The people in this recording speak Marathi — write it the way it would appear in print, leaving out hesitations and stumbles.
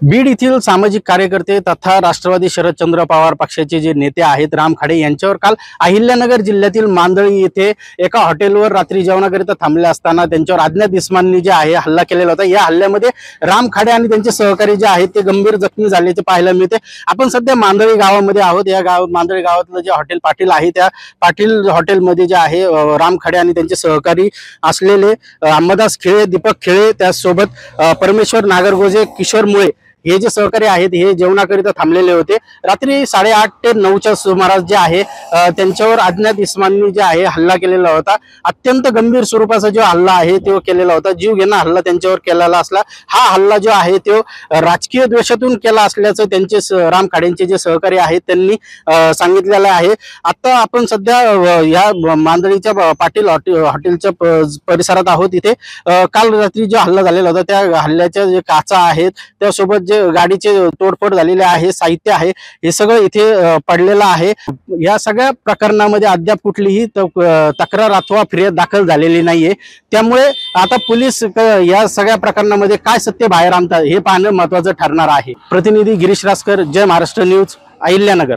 बीड येथील सामाजिक कार्यकर्ते तथा राष्ट्रवादी शरदचंद्र पवार पक्षाचे जे नेते आहेत राम खाडे यांच्यावर काल अहिल्यानगर जिल्ह्यातील मांदळी येथे एका हॉटेलवर रात्री जेवणाकरिता थांबले असताना त्यांच्यावर अज्ञात इस्मांनी जे आहे हल्ला केलेला होता। या हल्ल्यामध्ये राम खाडे आणि त्यांचे सहकारी जे आहेत ते गंभीर जखमी झाल्याचे पाहायला मिळते। आपण सध्या मांदळी गावामध्ये आहोत। या मांदळी गावातलं जे हॉटेल पाटील आहे त्या पाटील हॉटेलमध्ये जे आहे राम खाडे आणि त्यांचे सहकारी असलेले अंबादास खेळे, दीपक खेळे, त्यासोबत परमेश्वर नागरगोजे, किशोर मुळे हे जे सहकारी आहेत हे जेवणाकरिता थांबलेले होते। रात्री 8:30 ते 9च्या सुमारास जे आहे त्यांच्यावर अज्ञात इस्मांनी जे आहे हल्ला केलेला होता। अत्यंत गंभीर स्वरूपाचा जो हल्ला आहे तो केलेला होता। जीवघेणा हल्ला त्यांच्यावर केलेला असला। हा हल्ला जो आहे तो राजकीय द्वेषातून केला असल्याचं त्यांचे राम खाडेंचे जे सहकारी आहेत त्यांनी सांगितलेलं आहे। आता आपण सध्या या मांदळीच्या पाटील हॉटेलच्या परिसरात आहोत। इथे काल रात्री जो हल्ला झालेला होता त्या हल्ल्याच्या जे काचा आहेत त्यासोबत जे गाडीचे तोडफोड झालेले आहे, साहित्य आहे, हे सगळं इथे पडलेलं आहे। या सगळ्या प्रकरणामध्ये अद्याप कुठलीही तक्रार अथवा फिर्याद दाखल झालेली नाहीये। त्यामुळे आता पोलीस या सगळ्या प्रकरणामध्ये काय सत्य बाहेर आणतात हे पाहणं महत्त्वाचं ठरणार आहे। प्रतिनिधी गिरीश रासकर, जय महाराष्ट्र न्यूज, अहिल्यानगर।